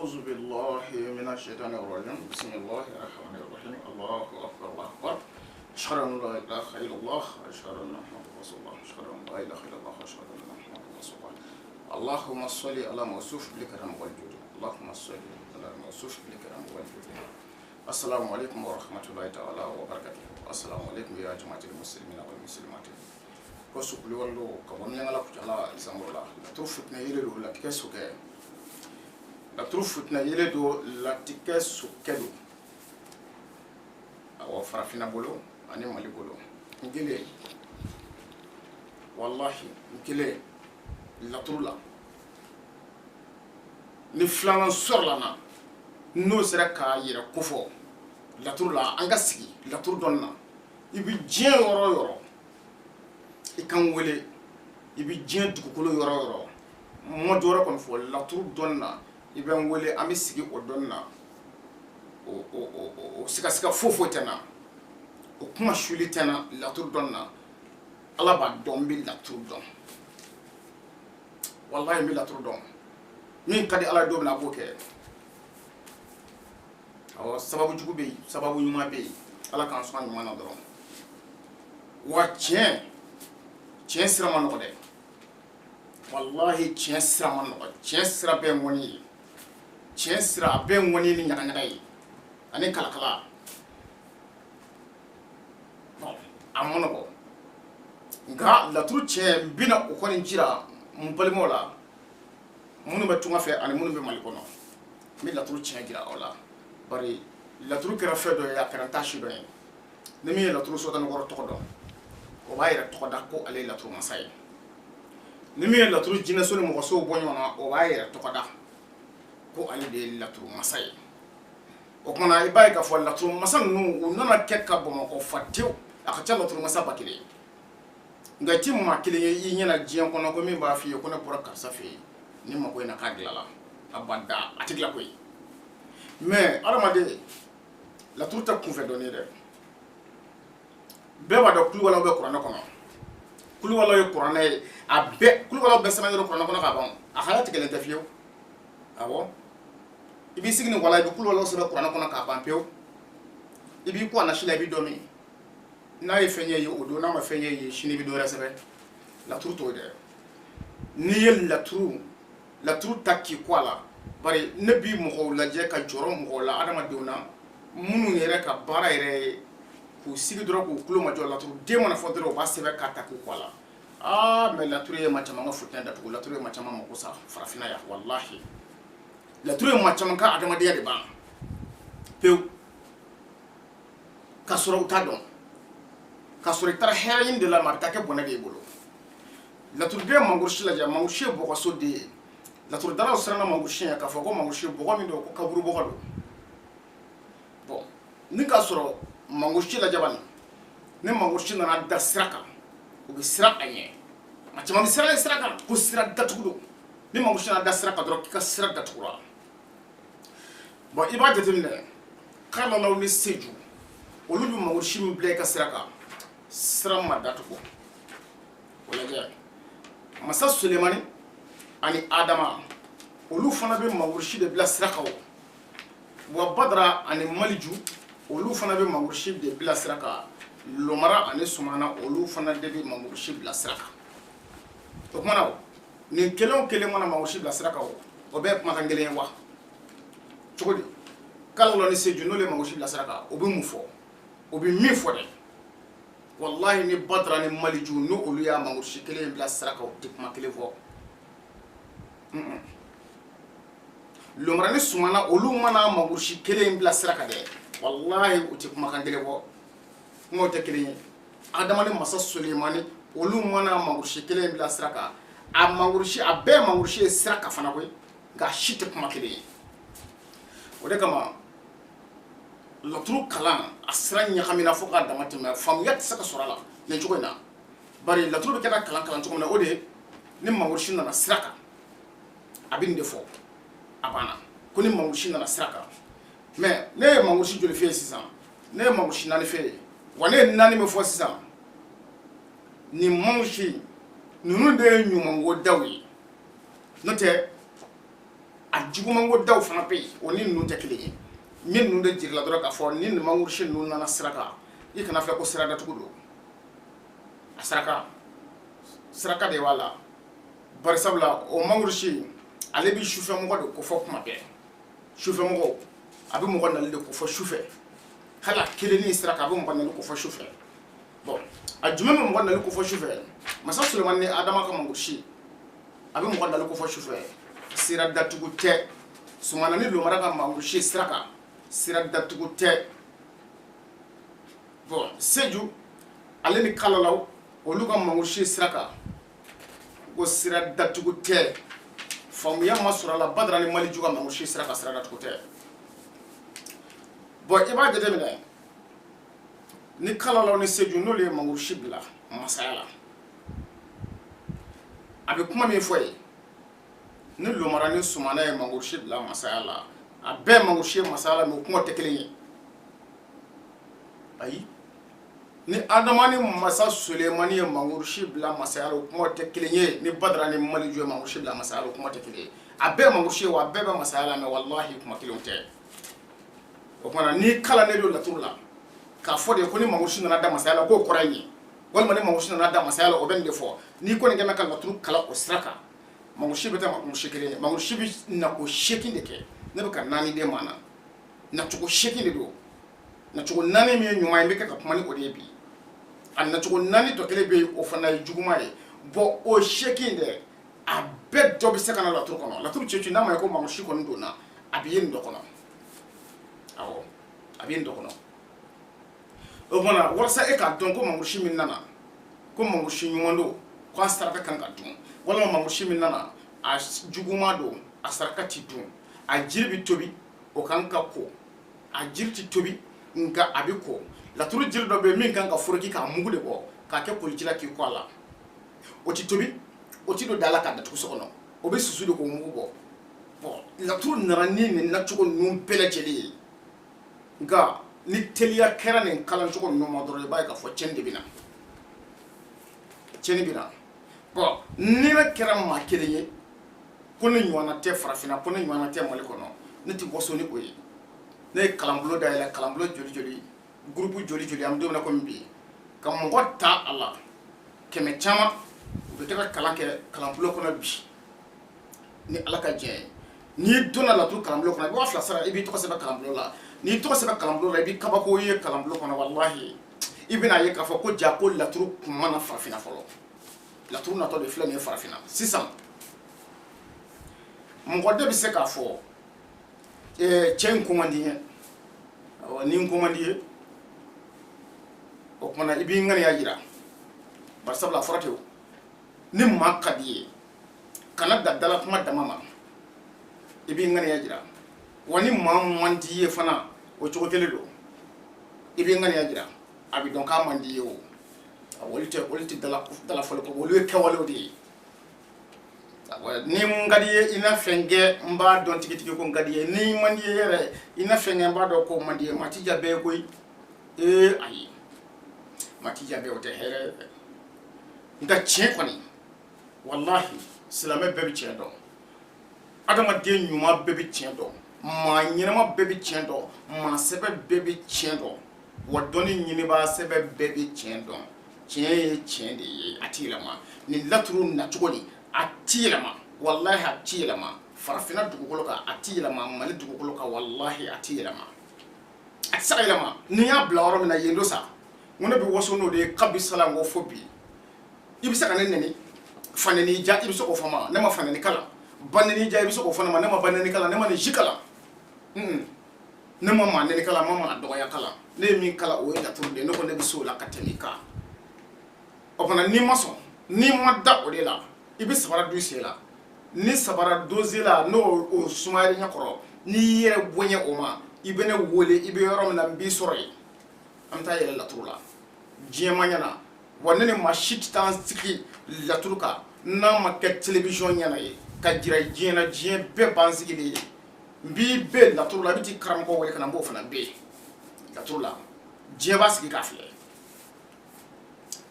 أعوذ بالله من الشيطان الرجيم بسم الله الرحمن الرحيم الله أكبر الله أكبر أشهد أن لا إله إلا الله أشهد أن محمدا رسول الله أشهد أن لا إله إلا الله أشهد أن محمدا رسول الله اللهم صل على موصوف بالكرم والجود اللهم صل على موصوف بالكرم والجود السلام عليكم ورحمة الله تعالى وبركاته السلام عليكم يا جماعة المسلمين والمسلمات كسوكلي والله كمان يلا كجلا إسماعيلا توفيق نيلي ولا كسوكه la trufutna yele do la tike sukelo awa farafina bolo ani mali bolo ngile wallahi ngile la trula ni flanan sorlana no sera ka yira kofo la trula anga sigi la tur donna ibi jien yoro yoro ikan wele ibi jien dukukolo yoro yoro mo dora kon fo la tur donna iben wele ami sigi o donna o sika fofo tena o kuma shuli tena la tur donna ala ba dombi la tur don wallahi mi la tur don min kadi ala do na boke aw sababu jugu be sababu nyuma be ala kan so nyuma na doron wa chen sira man ko de wallahi chen sira man ko chen sira be moni chen sira be woni ni nyaka nyaka yi ani kala kala bon amono ko nga la tru chen bina ko ni jira mpali mola munu be tunga fe ani munu be maliko no mi la tru chen gira ola bari la tru kera fe do ya karanta shi do ni mi la tru so tan goro to do o bayira to da ko ale la tru masai ni mi la tru jina so ni mo so bonyo na o bayira to da ko ali de latru masay o kona ibay ka fo latru masan nu nana kekka bo ko fatew aka latru masa bakile ngati ma kile yi nyana jiyan kono ko mi ba fi ko na pour ka safi ni ma ko ina kadla la abanda atigla koy mais alamade latru ta kun fe donner de be wa do kulu wala be qur'an kono kulu wala yo qur'an ay abbe kulu wala be sama yo qur'an kono ka ban akhala tigele tafiyo abo ibi signi wala ibi kulo lo sebe qur'an kono ka bampeo ibi ko na shila ibi domi na yefenye yi odo na ma fenye yi shini bi do resebe la tour to de ni yel la tour takki kwala bari nabi mo la je ka joro mo la adama dewna munu yere ka bara yere ku sigi doro ko kulo ma jo la tour de mona fodoro ba sebe ka takku kwala mais la tour e ma chama nga futna da to la tour e ma chama mo ko sa farafina ya wallahi la tour e ma chama ka adama de ya ba peu kasoro utadon kasoro tara herin de la marta ke bona de bolo la tour de mangurshi la ja mangurshi bo ko so de la tour dara osrana mangurshi ya ka fo ko mangurshi bo ko mi do ko kaburu bo ko do bon ni kasoro mangurshi la jaban ni mangurshi na da siraka o bi siraka nye ma chama bi siraka ko siraka datudo ni mangurshi na da siraka do ka siraka datura bon iba jetemne kala law ni seju olu bi mangurshi mi ble ka siraka sira ma datuko wala ja masa sulemani ani adama olu fana be mangurshi de bla siraka wa badra ani maliju olu fana be mangurshi de bla siraka lomara ani sumana olu fana de be mangurshi bla siraka to kuma ni kelen mana mangurshi bla siraka o be kuma ngelen wa chogodi kala lo ni seju no le mangurshi bla siraka o be mufo o be mi fo de wallahi ni badra ni maliju no olu ya mangurshi kelen bla siraka o tikma kelen fo lomara ni sumana olu mana mangurshi kelen bla siraka de wallahi o tikma ngelen fo mo te kelen adama ni masa sulemani olu mana mangurshi kelen bla siraka a mangurshi a be mangurshi siraka fana ko ga shite kuma kelen o de kama latru kalan asra nyakamina fo ka damati ma famiyat saka sorala ne jogoina bari latru be kana kalan jogona o de ni mangurshi na siraka abin de fo abana ko ni mangurshi na siraka mais ne mangurshi joli fe sisan ne mangurshi na le fe wane nani me fo sisan ni mangurshi nunu de nyuma wo dawi note a jugumango daw fana be o ni ninnu tɛ kelen ye min ninnu de jirila dɔrɔn k'a fɔ ni nin mangorosi ninnu nana siraka i kana filɛ ko sira datugu don a siraka de b'a la bari sabula o mangorosi ale bi sufɛmɔgɔ de kofɔ kuma bɛɛ sufɛmɔgɔ a bɛ mɔgɔ nali de kofɔ sufɛ hali a kelenni siraka a bɛ mɔgɔ nali kofɔ sufɛ bon a jumɛn bɛ mɔgɔ nali kofɔ sufɛ masa Sulemani ni Adama ka mangorosi a bɛ mɔgɔ nali kofɔ sufɛ sira datugu tɛ Sumana ni Lomara ka mangorosi siraka sira datugu tɛ bon Seju ale ni Kalalaw olu ka mangorosi siraka ko sira datugu tɛ famuya ma sɔrɔ a la Badara ni Maliju ka mangorosi siraka sira datugu tɛ bon i b'a jateminɛ ni Kalalaw ni Seju n'olu ye mangorosi bila masaya la a bɛ kuma min fɔ ye ni Lomara ni Sumana ye mangorosi bila masaya la a bɛɛ mangorosi ye masaya la mais o kuma tɛ kelen ye ayi ni Adama ni masa Sulemani ye mangorosi bila masaya la o kuma tɛ kelen ye ni Badara ni Maliju ye mangorosi bila masaya la o kuma tɛ kelen ye a bɛɛ mangorosi ye wa a bɛɛ bɛ masaya la mais wallahi kuma kelen tɛ o kuma ni kala ne don laturu la k'a fɔ de ko ni mangorosi nana da masaya la k'o kɔrɔ ye walima ni mangorosi nana da masaya la o bɛ nin de fɔ ni kɔni kɛmɛ ka laturu kala o sira kan mangorosi bɛ taa mangorosi kelen ye mangorosi bɛ nako 8 de kɛ ne bɛ ka 4 de ma na nacogo 8 de don nacogo 4 min ye ɲuman ye n bɛ kɛ ka kuma ni o de ye bi a nacogo 4 tɔ kelen bɛ yen o fana ye juguman ye bon o 8 dɛ a bɛɛ dɔ bɛ se ka na laturu kɔnɔ laturu cɛci n'a ma ye ko mangorosi kɔni donna a bɛ ye nin dɔ kɔnɔ awɔ a bɛ ye nin dɔ kɔnɔ o kumana walasa e k'a dɔn ko mangorosi min nana ko mangorosi ɲuman don ko a saraka kan ka dun walima mangorosi min nana a juguman don a saraka ti dun a jiri bɛ tobi o kan ka ko a jiri ti tobi nka a bɛ ko laturu jiri dɔ bɛ yen min kan ka foroki k'a mugu de bɔ k'a kɛ koliji la k'i kɔ a la o ti tobi o ti don da la k'a datugu so kɔnɔ o bɛ susu de k'o mugu bɔ bon laturu nana ni nin nacogo ninnu bɛɛ lajɛlen ye nka ni teliya kɛra nin kalancogo ninnu ma dɔrɔn i b'a ye k'a fɔ tiɲɛni de bɛ na tiɲɛni bɛ na bon ni ne kɛra maa kelen ye ko ne ɲɔgɔnna tɛ farafinna ko ne ɲɔgɔnna tɛ Mali kɔnɔ ne tɛ waso ni o ye ne ye kalanbulon dayɛlɛ kalanbulon joli groupe joli an bɛ don min na komi bi ka mɔgɔ ta a la 100 caman u bɛ taga kalan kɛ kalanbulon kɔnɔ bi ni Ala ka diɲɛ ye n'i donna laturu kalanbulon kɔnɔ i b'a fila sara i b'i tɔgɔ sɛbɛn kalanbulon la n'i tɔgɔ sɛbɛn kalanbulon la i b'i kabako ye kalanbulon kɔnɔ wallahi i bɛna ye k'a fɔ ko ja ko laturu kun mana farafinna fɔlɔ laturu natɔ de filɛ nin ye farafinna sisan mɔgɔ de bɛ se k'a fɔ cɛ in ko man di n ye awɔ ni n ko man di ye o kumana i b'i ŋaniya jira bari sabula a fɔra ten ni maa ka di ye kana da dala kuma dama ma i b'i ŋaniya jira wa ni maa man di ye fana o cogo kelen don i b'i ŋaniya jira a bɛ dɔn k'a man di ye o olu tɛ dala fɔli kɔ olu ye kɛwalew de ye ni n ka di ye i na fɛn kɛ n b'a dɔn tigitigi ko n ka di ye ni man di ye yɛrɛ i na fɛn kɛ n b'a dɔn ko man di ye maa ti ja bɛɛ ye koyi ayi maa ti ja bɛɛ o tɛ hɛrɛ ye nka tiɲɛ kɔni wallahi silamɛ bɛɛ bɛ tiɲɛ dɔn adamaden ɲuman bɛɛ bɛ tiɲɛ dɔn maa ɲɛnama bɛɛ bɛ tiɲɛ dɔn maa sɛbɛ bɛɛ bɛ tiɲɛ dɔn wa dɔnni ɲinibaa sɛbɛ bɛɛ bɛ tiɲɛ dɔn tiɲɛ ye tiɲɛ de ye a ti yɛlɛma nin laturu nacogo nin a ti yɛlɛma wallahi a ti yɛlɛma farafinna dugukolo kan a ti yɛlɛma Mali dugukolo kan wallahi a ti yɛlɛma a ti se ka yɛlɛma ni y'a bila yɔrɔ min na yen do sa n ko ne bɛ waso n'o de ye kabi sala n ko fo bi i bɛ se ka ne nɛni fa nɛni ja i bɛ se k'o fɔ ma ne ma fa nɛni kalan ba nɛni ja i bɛ se k'o fɔ ne ma ne ma ba nɛni kalan ne ma nin si kalan ne ma maa nɛni kalan ma maa dɔgɔya kalan ne ye min kalan o ye laturu de ye ne ko ne bɛ se o la ka tɛmɛ i kan o fana n'i ma sɔn n'i ma da o de la i bɛ sabara don i sen la ni sabara don sen la n'o sumayara i ɲɛ kɔrɔ n'i yɛrɛ bonya o ma i bɛ ne wele i bɛ yɔrɔ min na n b'i sɔrɔ yen an bɛ taa yɛlɛ laturu la diɲɛ ma ɲɛna wa ne ni maa si tɛ taa n sigi laturu kan n'a ma kɛ télévision ɲɛna ye ka jira diɲɛ na diɲɛ bɛɛ b'an sigi de ye n b'i bɛ laturu la i bɛ t'i karamɔgɔ wele ka na n b'o fana bɛ yen laturu la diɲɛ b'a sigi k'a filɛ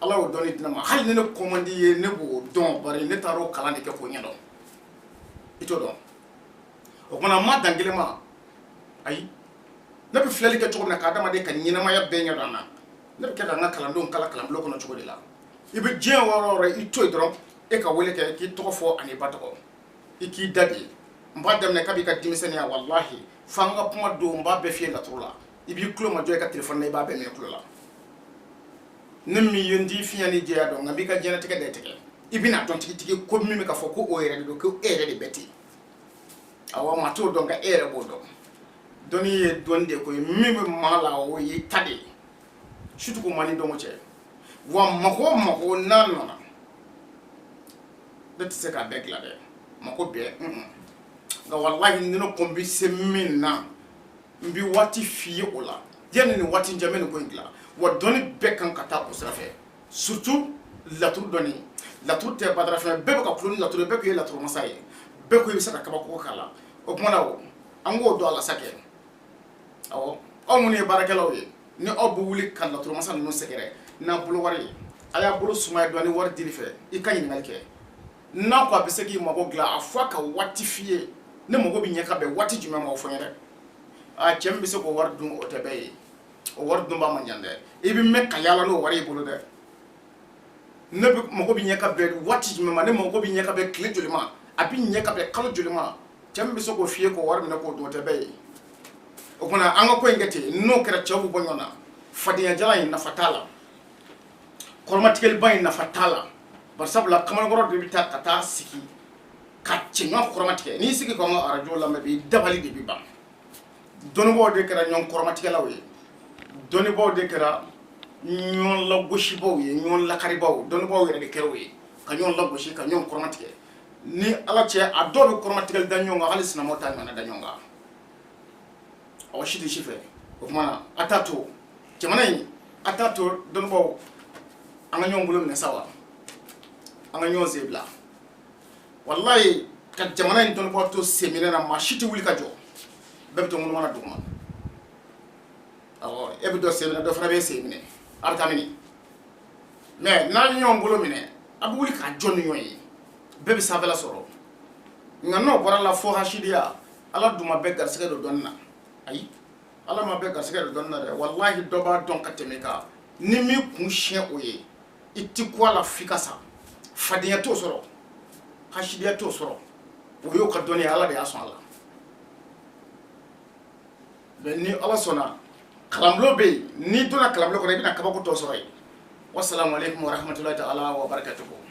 Ala y'o dɔnni di ne ma hali ni ne ko man di ye ne b'o dɔn bari ne taara o kalan de kɛ k'o ɲɛdɔn i t'o dɔn o kuma ma dangele ma ayi ne bɛ filɛli kɛ cogo min na k'a adamaden ka ɲɛnamaya bɛɛ ɲɛ dɔn a na ne bɛ kɛ ka n ka kalandenw kala kalanbulon kɔnɔ cogo de la i bɛ diɲɛ wɔɔrɔ o wɔɔrɔ i to yen dɔrɔn e ka wele kɛ k'i tɔgɔ fɔ ani ba tɔgɔ i k'i da di n b'a daminɛ kab'i ka denmisɛnninya walahi f'an ka kuma don n b'a bɛɛ f'i ye laturu la i b'i tulo majɔ i ka telefɔni na i b'a bɛɛ minɛ tulo la ne min ye n di fiɲɛ ni jɛya dɔn nka n b'i ka diɲɛlatigɛ de tigɛ i bɛna dɔn tigitigi ko min bɛ ka fɔ ko o yɛrɛ de don ko e yɛrɛ de bɛ ten awɔ maa t'o dɔn nka e yɛrɛ b'o dɔn dɔnni ye dɔnni de ko ye min bɛ maa la o y'i ta de ye surtout ko maa ni dɔnko cɛ wa mako o mako n'a nana ne tɛ se k'a bɛɛ dilan dɛ mako bɛɛ nka walahi ni ne ko n bɛ se min na n bɛ waati f'i ye o la yanni nin waati in cɛ n bɛ nin ko in dilan wa dɔnni bɛɛ kan ka taa o sira fɛ surtout laturu dɔnni laturu tɛ badara fɛn bɛɛ bɛ ka kulo ni laturu ye bɛɛ ko ye laturu masa ye bɛɛ ko i bɛ se ka kabako k'a la o tuma na o an k'o dɔn a la sa kɛ awɔ aw minnu ye baarakɛlaw ye ni aw bɛ wuli ka laturu masa ninnu sɛgɛrɛ n'a bolo wari ye a y'a bolo sumaya dɔɔni wari dili fɛ i ka ɲininkali kɛ n'a ko a bɛ se k'i mago dilan a fɔ a ka waati f'i ye ne mago bɛ ɲɛ ka bɛn waati jumɛn ma o fɔ n ye dɛ a cɛ min bɛ se k'o wari dun o tɛ bɛɛ ye o wari dun b'a man jan dɛ i bɛ mɛn ka yaala n'o wari y'i bolo dɛ ne bɛ mago bɛ ɲɛ ka bɛn waati jumɛn ma ne mago bɛ ɲɛ ka bɛn tile joli ma a bɛ ɲɛ ka bɛn kalo joli ma cɛ min bɛ se k'o f'i ye k'o wari minɛ k'o dun o tɛ bɛɛ ye o kumana an ka ko in kɛ ten n'o kɛra cɛw bɛ bɔ ɲɔgɔn na fadenya in nafa t'a la kɔrɔmatigɛliba in nafa t'a la bari sabula kamalenkɔrɔ de bɛ taa ka taa sigi ka cɛɲɔgɔn kɔrɔmatigɛ n'i sigi k'an ka arajo lamɛn bi dabali de bɛ ban dɔnnibaaw de kɛra ɲɔgɔn kɔrɔmatigɛlaw ye dɔnnibaaw de kɛra ɲɔgɔn lagosibaw ye ɲɔgɔn lakaribaw dɔnnibaaw yɛrɛ de kɛra o ye ka ɲɔgɔn lagosi ka ɲɔgɔn kɔrɔmatigɛ ni ala cɛ a dɔw bɛ kɔrɔmatigɛli da ɲɔgɔn kan hali sinamɔgɔ t'a ɲɔgɔnna da ɲɔgɔn kan aw si tɛ si fɛ o kumana a t'a to jamana in a t'a to dɔnnibaaw an ka ɲɔgɔn bolo minɛ sa wa an ka ɲɔgɔn sen bila walayi ka jamana in dɔnnibaaw to sen minɛ na maa si tɛ wuli ka jɔ bɛɛ bɛ to ŋunumana duguma awɔ e bɛ dɔ sen minɛ dɔ fana bɛ sen minɛ a bɛ taa mini mɛ n'a ye ɲɔgɔn bolo minɛ a bɛ wuli k'a jɔ ni ɲɔgɔn ye bɛɛ bɛ sanfɛla sɔrɔ nka n'o bɔra la fo hasidiya ala dun ma bɛɛ garisɛgɛ don dɔnni na ayi ala ma bɛɛ garisɛgɛ don dɔnni na dɛ walahi dɔ b'a dɔn ka tɛmɛ kan ni min kun siɲɛ o ye i ti ko a la f'i ka sa fadenya t'o sɔrɔ hasidiya t'o sɔrɔ o y'o ka dɔnni ye ala de y'a sɔn a la mɛ ni ala sɔnna kalanbulon bɛ yen n'i donna kalanbulon kɔnɔ i bɛna kabako tɔ sɔrɔ yen wasalamu aleykum wa rahmatulahi ta'ala wa barakatuhu